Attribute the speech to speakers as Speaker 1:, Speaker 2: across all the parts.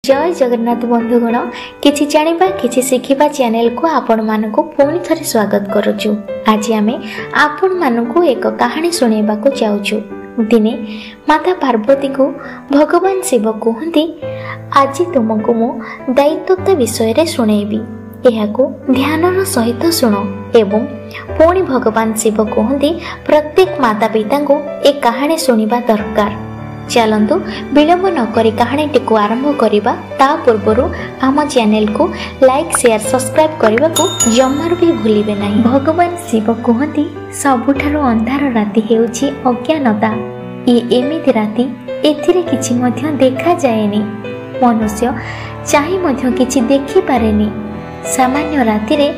Speaker 1: जय जगन्नाथ बंधुगण किछि जानिबा किछि शिखिबा चैनल को आपण मानकु पुणी थरे स्वागत करूछु। आज आमे आपण मानकु एक कहानी सुनेबाकू चाहूछु। दिने माता पार्वती को भगवान शिव कहते आज तुमको मो दायित्व विषय रे सुनेबी, एहाको ध्यानर सहित सुन। एवं पुणी भगवान शिव कहते प्रत्येक माता पिता को एक कहानी सुनिबा दरकार। चलंतु विलंब न करी कहानी को आरंभ करिबा। ता पूर्वरु आम चैनल को लाइक शेयर सब्सक्राइब करने को जमार भी भूलिबे नहीं। भगवान शिव कहती सबुठारु अंधार राति हेउछि अज्ञानता। ये एमिति राति एथिरे किछि मध्य देखा जाएनी, मनुष्य चाहि मध्य किछि देखि पारेनी। सामान्य राति रे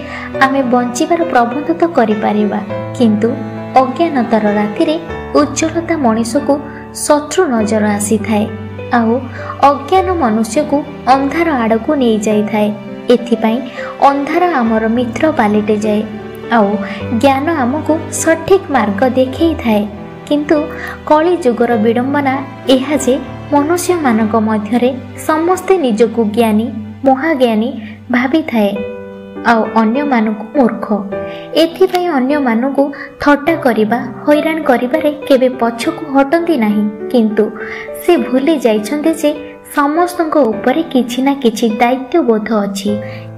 Speaker 1: आमे बंचिबार प्रबंध तो करि पारिबा, किंतु अज्ञानतार राति रे उज्जवलता मनुष्य को शत्रु नजर आसी थाए आउ अज्ञान मनुष्य को अंधार आड़ को नहीं जाई थाए। एथिपाई अंधार आमर मित्र पालिटे जाए आउ ज्ञान आमको सठिक मार्ग देखई थाए। किंतु कली जुगर विडंबना एहा जे मनुष्य मानक मध्यरे समस्ते निजको ज्ञानी महाज्ञानी भाबी थाए आउ अन्य मानकु मूर्ख। एथिपाई अन्य मानकु थट्टा करिबा हैरान करिबारे केबे पछकु हटंती नाही, किंतु से भूली जाइछन्ते जे समस्तଙ୍କ उपरे किछि ना किछि दायित्व बोध अछि।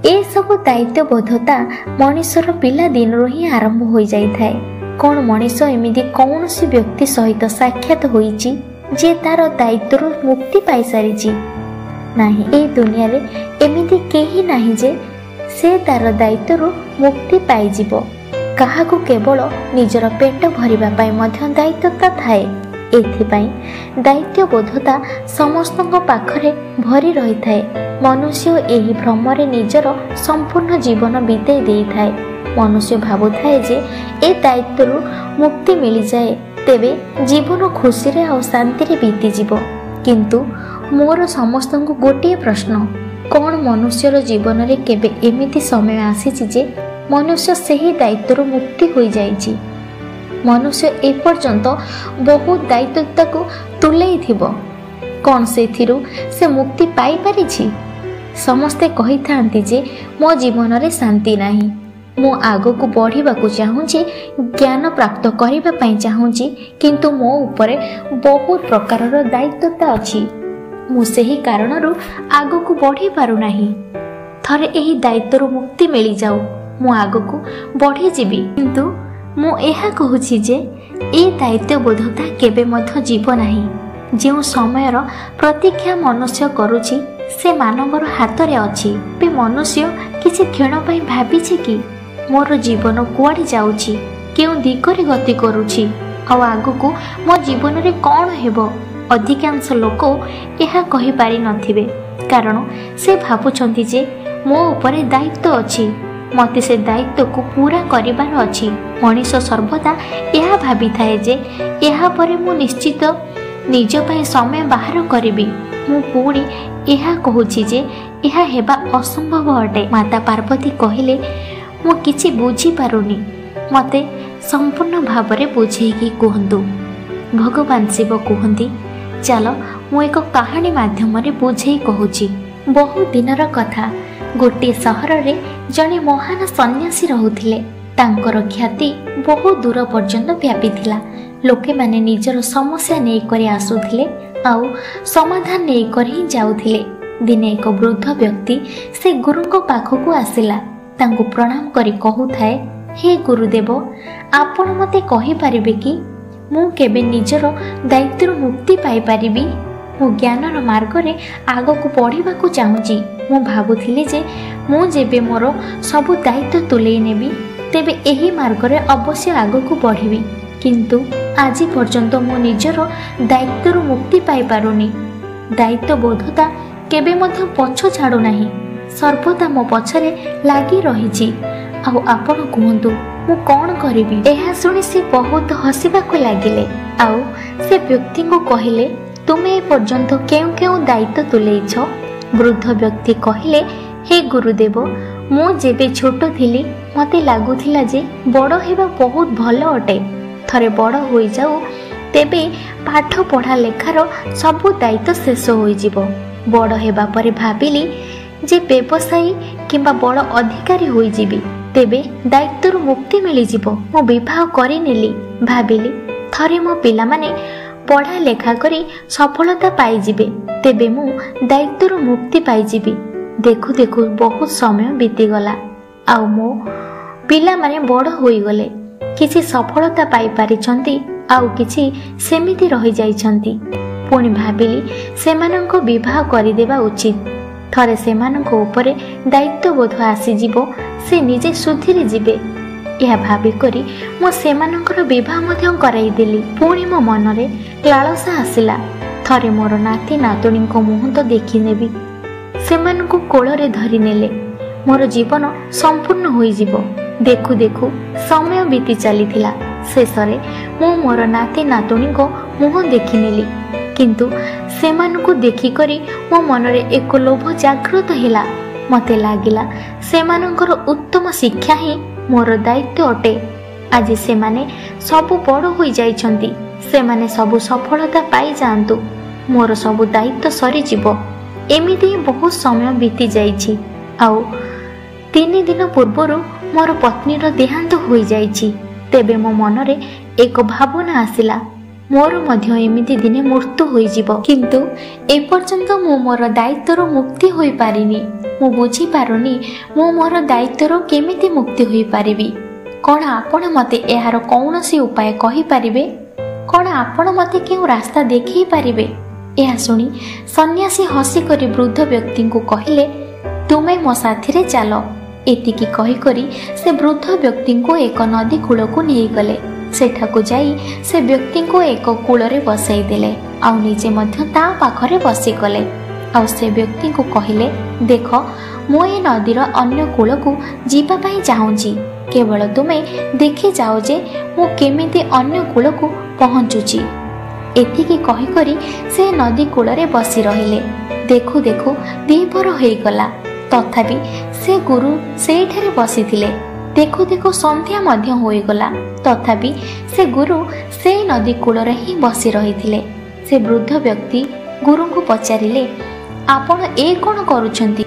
Speaker 1: ए सब दायित्व बोधता मनुष्यर पिला दिनरु ही आरंभ होई जाई थाए। कोन मनुष्य एमिति कौनसी व्यक्ति सहित साक्षात होईची जे तार दायित्वरु मुक्ति पाई सारिची नाही। ए दुनिया रे एमिति केही नाही जे से तार दायित्वरु मुक्ति पाई जिवो। काहाकु केवल निजर पेट भरिबा पाई मध्य दायित्वता थाए। एथिपाई दायित्व बोधता समस्तଙ୍କ पाखरे भरी रही थाए। मनुष्य एही भ्रमरे निजर संपूर्ण जीवन बिताई देई थाए। मनुष्य भाबु थाए जे ए दायित्वरु मुक्ति मिली जाए तेबे जीवन खुशी रे और शांति रे बीती जिवो। किंतु मोर समस्तଙ୍କୁ गोटे प्रश्न, कौन मनुष्यर जीवन रे केबे एमिति समय आसीछि जे मनुष्य सेही दायित्वरु मुक्ति होई जाइछि? मनुष्य ए पर्यंत बहुत दायित्वता को तुलाई थिबो, कौन सेथिरु से मुक्ति पाई परिछि? समस्ते कहि थांती जे मो जीवन रे शांति नाही, मो आगो को बढ़िबा को चाहूची, ज्ञान प्राप्त करिबा पई चाहूची, किंतु मो उपरे बहुत प्रकारर दायित्वता अछि। मु सेही कारणरू आगो को बढ़ी पारु नाही। थरे एही दायित्वरु मुक्ति मिली जाऊ, मु आगो को बढ़ी जीवी। किंतु मु एहा कहूची जे ए दायित्व बोधता केबे मध्य जीव नाही। जेउ समयर प्रतीक्षा मनुष्य करूची से मानवर हाथ रे अछि। बे मनुष्य किछि क्षण पई भाबिछि कि मोर जीवन कुआडी जाउची, केउ दिगरे गति करूची आ आगो को मो जीवन रे कोन हेबो? अधिकांश लोक यह कहि पारि नथिबे, कारण से भाबुछंती जे मो उपरे दायित्व अछि, मते से दायित्व को पूरा करिबार अछि। मनुष्य सर्वदा यह भाबी थाए जे यह परे मु निश्चित निज पई समय बाहर करिबी। मु पुणी यह कहूची जे यह हेबा असंभव अटे। माता पार्वती कहिले मु किछि बुझी पारुनी, मते संपूर्ण भावरे बुझेकी कहंतु। भगवान शिव कहंती चलो मु एक कहानी माध्यम रे बुझेई कहूची। बहुत दिनर कथा, गोटे सहर रे जने महान सन्यासी रहुथिले। तांकर ख्याति बहुत दूर पर्यंत व्यापी थिला। लोके माने निजर समस्या नै करी आसुथिले आउ समाधान नै करी ही जाउथिले। दिने एक वृद्ध व्यक्ति से गुरुଙ୍କ पाखକୁ आसिला। तांको प्रणाम करी कहूथाए, हे गुरुदेव, आपण मते कहि पारिबे कि मु केबे निजर दायित्व मुक्ति पाई पारिबी? मु ज्ञानर मार्ग रे आगो को बढ़िबा को चाहूची। मु भाबुथिले जे मु जेबे मोर सबु दायित्व तुलेई नेबी तेबे एही मार्ग रे अवश्य आगो को बढ़िबी, किंतु आज पर्यंत मु निजर दायित्व मुक्ति पाई पारुनी। दायित्व बोधता केबे मध्य पछ छाडू नाही, सर्वदा मो पछरे लागि रहिछि। आउ आपण कहंतु मु कौन करिबी? एहा सुनी से बहुत हसिबा को लागिले आउ से व्यक्ति को कहिले, तुमे ए पर्यंत केउ केउ दायित्व तुलेइछ? वृद्ध व्यक्ति कहिले, हे गुरुदेव, मु जेबे छोट थिली मते लागुथिला जे बड़ हेबा बहुत भलो अटे। थरे बड़ होई जाऊ तेबे पाठ पढ़ा लेखार सबु दायित्व शेष होई जिवो। बड़ हेबा परे भाविली जे व्यवसायी किंबा बड़ अधिकारी होई जीवी, तेबे दायित्व मुक्ति मिल जिवो। मो विवाह करि नेली। भाविली थरे मो पिला माने पढ़ा लेखा करी सफलता पाई जिवे, तेबे मु दायित्व मुक्ति पाई जीवी। देखु देखु बहुत समय बीतीगला। आ मो पिला माने बड़ होई गले, किछि सफलता पाई पारिछंती, आउ किछि सेमिति रहि जाइछंती। पुणी भाविली सेमानंको विवाह करिदेबा उचित। थरे सेमानंको उपरे दायित्व बोध आसीजिवो, से निजे सुधीरी जिवे। यह भावी करी मो सेमानंकर विवाह मध्य कराई देली। पुणी मो मनरे लालसा आसिला, थरे मोर नाती नातुणीको मुह तो देखि नेबी। सेमानंको कोଳରେ धरि नेले मोर जीवन संपूर्ण होई जिवो। देखु देखु समय बीती चलीथिला। शेषरे मो मोर नाती नातुणीको मुह देखि नेली, किंतु सेमानंको देखि करी मो मनरे एक लोभ जागृत हैला। मते लागिला सेमानंकर उत्तम शिक्षा ही मोर दायित्व अटे। आज सेमाने सबु बड़ होई जाइछंती, सेमाने सबु सफलता पाई जांतु, मोर सबु दायित्व सरी जिवो। एमिति बहुत समय बीती जाइछि। आउ 3 दिन पूर्वरु मोर पत्नीर देहांत होई जाइछि। तेबे मो मनरे एक भावना आसिला, मोर मध्य एमिति दिने मृत्यु होई जिवो, किंतु ए पर्यंत मु मोर दायित्वर मुक्ति होई पारिनी। मु बुझी पारुनी मु मोर दायित्वर केमिति मुक्ति होई पारिबी। कोन आपण मते एहार कौनसी उपाय कहि पारिबे? कोन आपण मते केउ रास्ता देखि पारिबे? यह सुनी सन्यासी हसी करी वृद्ध व्यक्ति को कहिले, तुमे मो साथी रे चलो। एतिकी कहि करी से वृद्ध व्यक्ति को एक नदी कूल को नहीं गले। सेठाकु जाई से व्यक्ति को एक कूलरे बसाई देले, आउ निजे मध्य ता पाखरे बसी गले। आउ से व्यक्ति को कहिले, देख मु ए नदीर अन्य कूल को जीवा पई चाहूची, केवल तुमे देखि जाओ जे मु केमिति अन्य कूल को पहुंचुची। एतिकी कहि करी से नदी कूलरे बसी रहिले। देखु देखु दीपहर होई गला, तथापि से गुरु सेठारे बसिथिले। देखु देखु संध्या मध्य होई गला, तथापि से गुरु से नदी कूलरे ही बसी रहिथिले। से वृद्ध व्यक्ति गुरु को पचारिले, आपण ए कोन करूछंती?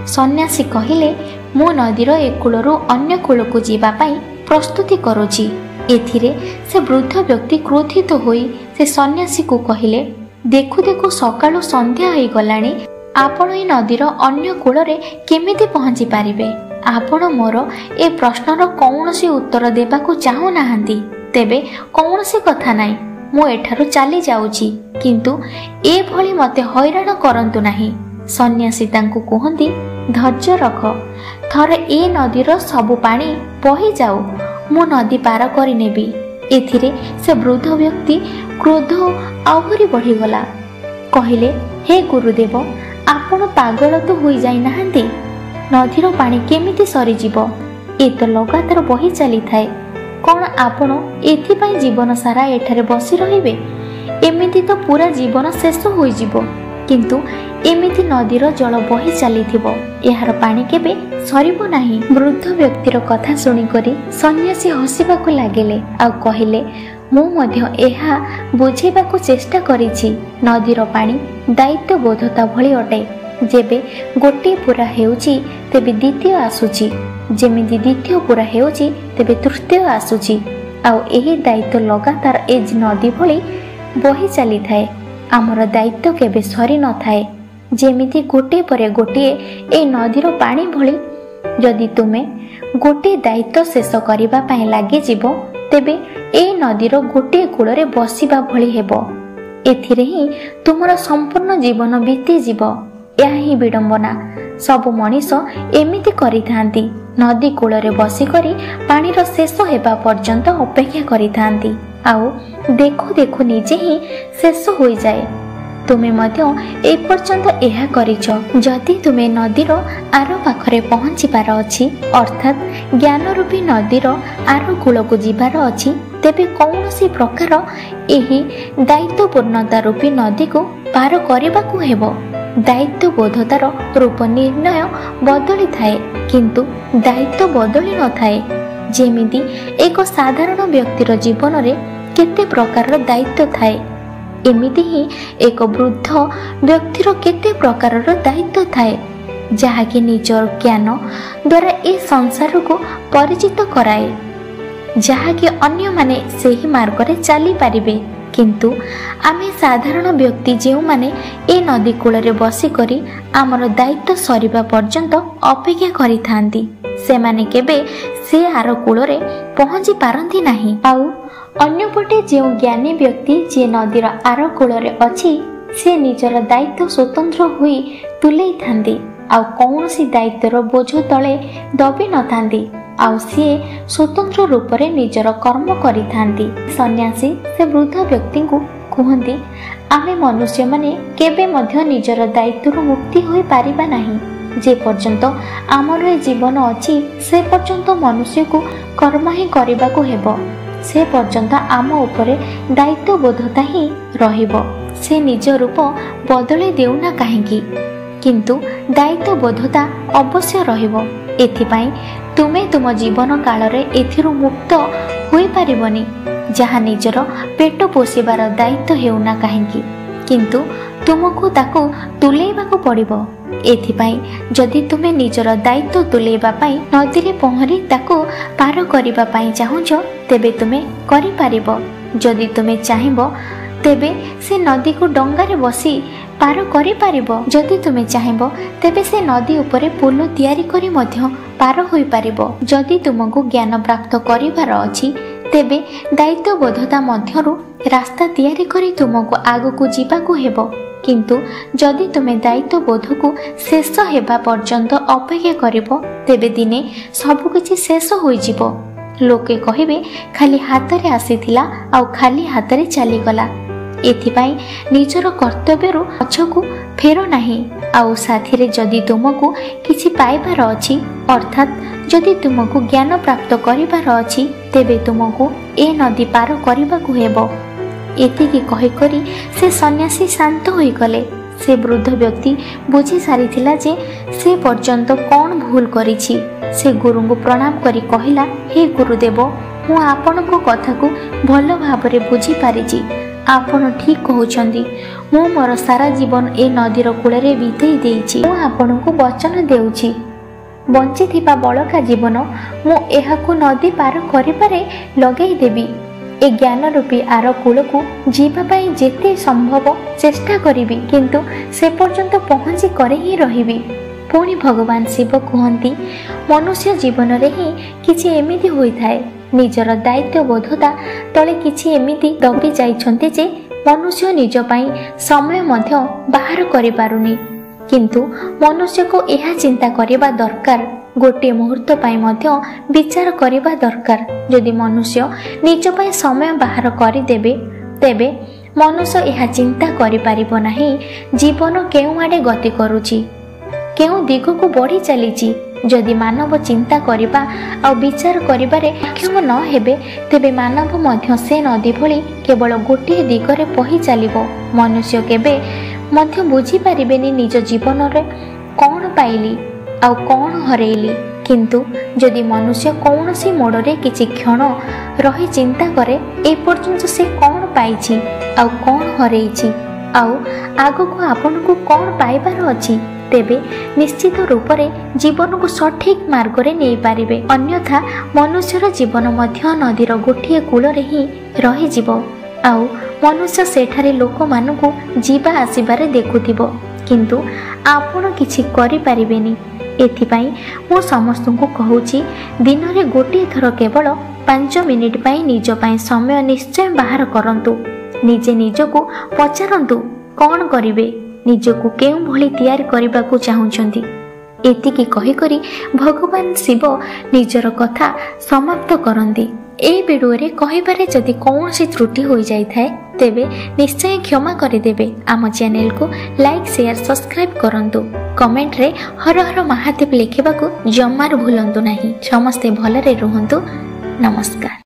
Speaker 1: सन्यासी कहिले, मु नदीर एक कूलरु अन्य कूल को जीवा पई प्रस्तुति करूची। एथिरे से वृद्ध व्यक्ति क्रोधित होई से सन्यासी को कहिले, देखु देखु सकाळु संध्या होई गलाणी, आपण ए नदीर अन्य कूलरे केमिति पहुंची पारिबे? आपण मोर ए प्रश्नर कौनसी उत्तर देबाकू चाहू नाहंती, तेबे कौनसी कथा नाई, मु एठारु चली जाउची, किंतु ए भली मते हैरान करंतु नाही। सन्यासी तांकू कहंती, धैर्य रख, थरे ए नदीर सबु पानी बही जाऊ, मु नदी पार करि नेबी। एथिरे से वृद्ध व्यक्ति क्रोध आहुरी बढ़ी गला। कहिले, हे गुरुदेव, आपण पागल तो होई जाई नाहंती? नदीर पानी केमिति सरी जीवो? ए तो लगातार बही चली थाए। कौन आपण एथिपाई जीवन सारा एठारे बसी रहिबे? एमिति तो पूरा जीवन शेष होई जीवो, किंतु एमिति नदीर जल बही चलीथिबो, एहार पानी केबे सरिबो नाही। वृद्ध व्यक्तिर कथा सुनी करी सन्यासी हसिबाकू लागेले, आ कहिले, मु मध्य एहा बुझेबाकू चेष्टा करिछि। नदीर पानी दायित्व बोधता भली अटे। जेबे गोटे पूरा हेउची तेबे द्वितीय आसुची, जेमिति द्वितीय पूरा हेउची तेबे तृतीय आसुची। आउ एही दायित्व लगातार ए नदी भली बही चली थाए। आमर दायित्व केबे सरी न थाए, जेमिति गोटे परे गोटे ए नदीर पानी भली। जदि तुमे गोटे दायित्व शेष करिबा पई लागि जीवो, तेबे ए नदीर गोटे कूलरे बसिबा भली हेबो। एथिरे ही तुमर संपूर्ण जीवन बीती जीवो। यह ही विडंबना। सबु मनीष एमिति करिथांती, नदी कूलरे बसी करी पानीर शेष हेबा पर्यंत अपेक्षा करिथांती, आउ देखु देखु निजे ही शेष होई जाए। तुमे मध्य ए पर्यंत एहा करिछ। जदि तुमे नदीर आर पाखरे पहुंचीबार अछि, अर्थात ज्ञान रूपी नदीर आर कूल को जीवार अछि, तेबे कौनसी प्रकार एही दायित्वपूर्णता रूपी नदी को पार करिबाकू हेबो। दायित्व बोधतार रूप निर्णय बदली थाए, किंतु दायित्व बदली न थाए। जेमिति एक साधारण व्यक्तिर जीवन रे केते प्रकार दायित्व थाए, एमिति ही एक वृद्ध व्यक्तिर केते प्रकारर दायित्व थाए जहाँकि निजर ज्ञान द्वारा ए संसार को परिचित कराए, जहाँकि अन्य माने सही मार्ग रे चली पारिबे। किंतु आमे साधारण व्यक्ति जेउ माने ए नदी कूल रे बसी करी आमर दायित्व सरीबा पर्यंत अपेक्षा करि थांती, से माने केबे से आर कूल रे पहुंची पारंती नाही। आउ अन्यपटे जेउ ज्ञानी व्यक्ति जे नदीर आर कूल रे अछि से निजर दायित्व स्वतंत्र होई तुलै थांती, आउ कौनसी दायित्वर बोझ तले दबी न थांती, आउ सी स्वतंत्र रूप से निजर कर्म करि थांती। सन्यासी से वृद्ध व्यक्ति को कहती, आमे मनुष्य माने केबे मध्य निजर दायित्व मुक्ति होई पारिबा नाही। जे पर्यंत आमर ए जीवन अछि से पर्यंत मनुष्य को कर्म ही करबा को हेबो, से पर्यंत आम उपरे दायित्व बोधता ही रहिबो। से निज रूप बदले देउना काहेकि, किंतु दायित्व बोधता अवश्य रहिबो। एथिपाई तुमे तुम जीवन काल रे एथिरु मुक्त होई पारिबनी, जहाँ निजर पेट पोषिबार दायित्व हेउना काहेकि, किंतु तुमको ताकू तुलेइबाकू पड़िबो। एथिपाई जदि तुमे निजर दायित्व तुलेइबा पाई नदी रे पहरी ताकू पार करिबा पाई चाहुछ, तेबे तुमे करि पारिबो। जदि तुमे चाहिबो तेबे से नदी को डंगा रे बसी पार करि पारिबो। जदि तुमे चाहिबो तेबे से नदी उपरे पुल तैयारी करी मध्य पार होई पारिबो। जदि तुमको ज्ञान प्राप्त करिवार अछि तेबे दायित्व बोधता मध्यरु रास्ता तैयारी करी तुमको आगकू जीवाकू हेबो। किंतु जदि तुमे दायित्व बोध को शेष हेबा पर्यंत अपेक्षा करिबो तेबे दिने सब किछि शेष होई जिवो। लोके कहिबे खाली हाथ रे आसीथिला आ खाली हाथ रे चली गला। एथिपाई निजर कर्तव्यरु पछकू फेरो नाही। आउ साथी रे जदि तुमको किछि पाइबार अछि, अर्थात जदि तुमको ज्ञान प्राप्त करिबार अछि, तेबे तुमको ए नदी पार करिबाकू हेबो। एतिकी कहि करी से सन्यासी शांत होई गले। से वृद्ध व्यक्ति बुझी सारिथिला जे से पर्यंत कौन भूल करिछि। से गुरु को प्रणाम करी कहिला, हे गुरुदेव, मु आपनको कथा को भल भाबरे बुझी पारिछि। आपण ठीक कहउछंदी। मु मोर सारा जीवन ए नदीर कूल रे बितेई देइछि। मु आपनको वचन देउछि, बंची थिबा बळका जीवन मु एहाकू नदी पार करिपारे लगेई देबी। ए ज्ञान रूपी आर कूल को जीवा पाई जेते संभव चेष्टा करिबी, किंतु से पर्यंत पहुंची करे ही रहिबी। पुणी भगवान शिव कहती, मनुष्य जीवन रे ही किछि एमिति होई थाए, निजर दायित्व बोधता तले किछि एमिति दबी जाइछन्ते जे मनुष्य निज पाई समय मध्य बाहर करि पारुनी। किंतु मनुष्य को यह चिंता करिबा दरकार, गोटे मुहूर्त पाई मध्य विचार करिबा दरकार। यदि मनुष्य निज पाई समय बाहर करि देबे तेबे मनुष्य यह चिंता करि पारिबो नाही जीवन केउ आडे गति करूची, केउ दिग को बढ़ी चलीची। जदि मानव चिंता करिबा आ विचार करिबारे सक्षम न हेबे तेबे मानव मध्य से नदी भली केवल गोटे दिगरे पही चलिबो। मनुष्य केबे मध्य बुझी पारिबेनी निज जीवन रे कौन पाइली आ कौन हरेइली। किंतु जदि मनुष्य कौनसी मोड़े किछि क्षण रही चिंता करे ए पर्यंत से कौन पाइछि आ कौन हरेइछि आउ आगको आपन को कौन पाइबार अछि, तेबे निश्चित रूप से जीवन को सठिक मार्ग रे नहीं पारिबे। अन्यथा मनुष्यर जीवन मध्य नदीर गोटे कूल रे ही रही जीवो। आउ मनुष्य सेठारे लोक मानकु जीवा आसीबारे देखुथिबो, किंतु आपण किछि करि पारिबेनी। एथिपाई मु समस्तଙ୍କୁ कहूची, दिन रे गोटे थर केवल 5 मिनिट पाई निज पाई समय निश्चय बाहर करंतु। निजे निजको पचारंतु कौन करिवे, निजको केउ भली तैयार करबाकू चाहुचंती। एतिकी कहि करी भगवान शिव निजर कथा समाप्त करंती। ए वीडियो रे कहिबारे जदि कौनसी त्रुटि होई जाय थाए तेबे निश्चय क्षमा कर देबे। आम चैनल को लाइक शेयर सब्सक्राइब करंतु। कमेंट रे हर हर महादेव लिखिबाकू जमार भूलंतु नाही। समस्ते भलरे रुहंतु। नमस्कार।